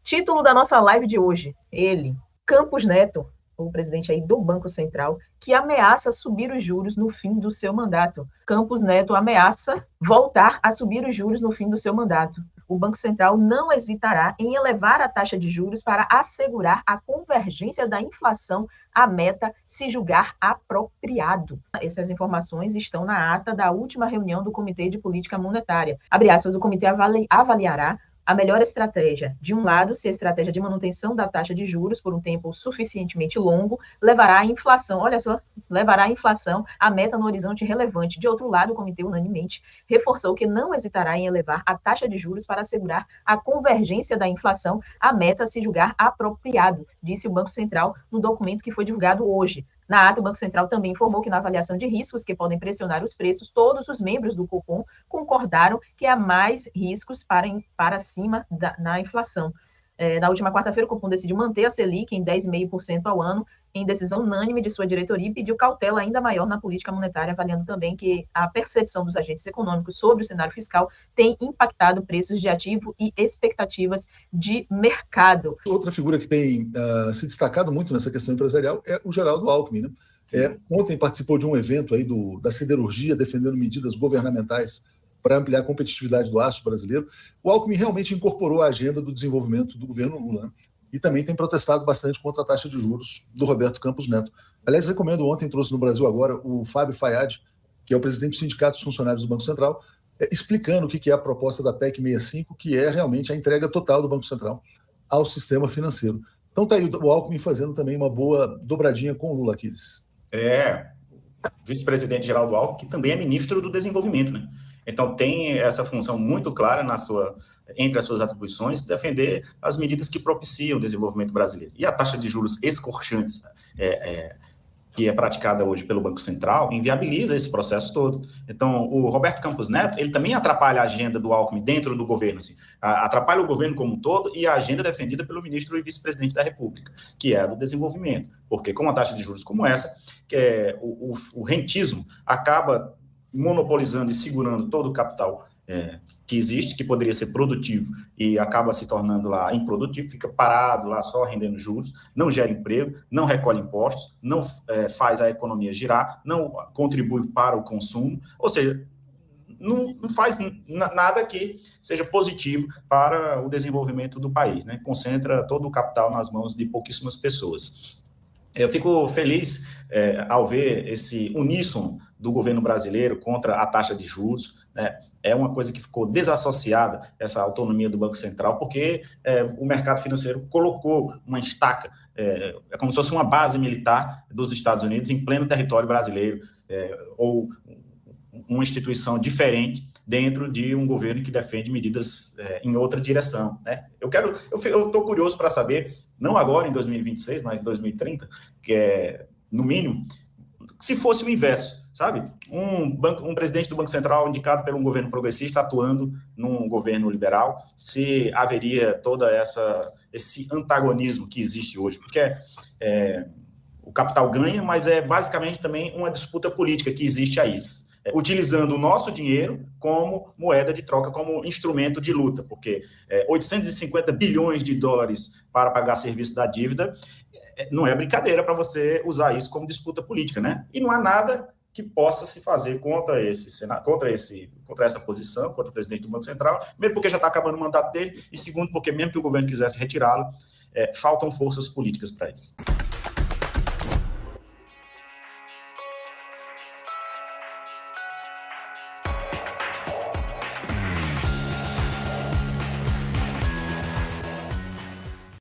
Título da nossa live de hoje, ele, Campos Neto, o presidente aí do Banco Central, que ameaça subir os juros no fim do seu mandato. Campos Neto ameaça voltar a subir os juros no fim do seu mandato. O Banco Central não hesitará em elevar a taxa de juros para assegurar a convergência da inflação à meta, se julgar apropriado. Essas informações estão na ata da última reunião do Comitê de Política Monetária. Abre aspas, o comitê avaliará a melhor estratégia. De um lado, se a estratégia de manutenção da taxa de juros por um tempo suficientemente longo levará à inflação, olha só, levará à inflação a meta no horizonte relevante. De outro lado, o comitê unanimemente reforçou que não hesitará em elevar a taxa de juros para assegurar a convergência da inflação à meta se julgar apropriado, disse o Banco Central no documento que foi divulgado hoje. Na ata, o Banco Central também informou que na avaliação de riscos que podem pressionar os preços, todos os membros do Copom concordaram que há mais riscos para cima na inflação. Na última quarta-feira, o Copom decidiu manter a Selic em 10,5% ao ano, em decisão unânime de sua diretoria, e pediu cautela ainda maior na política monetária, avaliando também que a percepção dos agentes econômicos sobre o cenário fiscal tem impactado preços de ativo e expectativas de mercado. Outra figura que tem se destacado muito nessa questão empresarial é o Geraldo Alckmin, né? Ontem participou de um evento aí da siderurgia, defendendo medidas governamentais para ampliar a competitividade do aço brasileiro. O Alckmin realmente incorporou a agenda do desenvolvimento do governo Lula, né? E também tem protestado bastante contra a taxa de juros do Roberto Campos Neto. Aliás, recomendo, ontem trouxe no Brasil Agora o Fábio Fayad, que é o presidente do Sindicato dos Funcionários do Banco Central, explicando o que é a proposta da PEC 65, que é realmente a entrega total do Banco Central ao sistema financeiro. Então está aí o Alckmin fazendo também uma boa dobradinha com o Lula, Aquiles. Vice-presidente Geraldo Alckmin, que também é ministro do Desenvolvimento, né? Então, tem essa função muito clara entre as suas atribuições, defender as medidas que propiciam o desenvolvimento brasileiro. E a taxa de juros escorchantes, que é praticada hoje pelo Banco Central, inviabiliza esse processo todo. Então, o Roberto Campos Neto, ele também atrapalha a agenda do Alckmin dentro do governo, assim, atrapalha o governo como um todo e a agenda defendida pelo ministro e vice-presidente da República, que é a do desenvolvimento. Porque com uma taxa de juros como essa, o rentismo acaba monopolizando e segurando todo o capital que existe, que poderia ser produtivo e acaba se tornando lá improdutivo, fica parado lá só rendendo juros, não gera emprego, não recolhe impostos, não faz a economia girar, não contribui para o consumo, ou seja, não faz nada que seja positivo para o desenvolvimento do país, né? Concentra todo o capital nas mãos de pouquíssimas pessoas. Eu fico feliz ao ver esse uníssono do governo brasileiro contra a taxa de juros, né? É uma coisa que ficou desassociada, essa autonomia do Banco Central, porque o mercado financeiro colocou uma estaca, é como se fosse uma base militar dos Estados Unidos em pleno território brasileiro, ou uma instituição diferente dentro de um governo que defende medidas em outra direção, né? Eu estou curioso para saber, não agora em 2026, mas em 2030, que é, no mínimo, se fosse o inverso, sabe? Um presidente do Banco Central indicado por um governo progressista atuando num governo liberal, se haveria toda esse antagonismo que existe hoje, porque o capital ganha, mas é basicamente também uma disputa política que existe aí, utilizando o nosso dinheiro como moeda de troca, como instrumento de luta, porque 850 bilhões de dólares para pagar serviço da dívida não é brincadeira para você usar isso como disputa política, né? E não há nada que possa se fazer contra essa posição, contra o presidente do Banco Central, primeiro porque já está acabando o mandato dele, e segundo porque mesmo que o governo quisesse retirá-lo, faltam forças políticas para isso.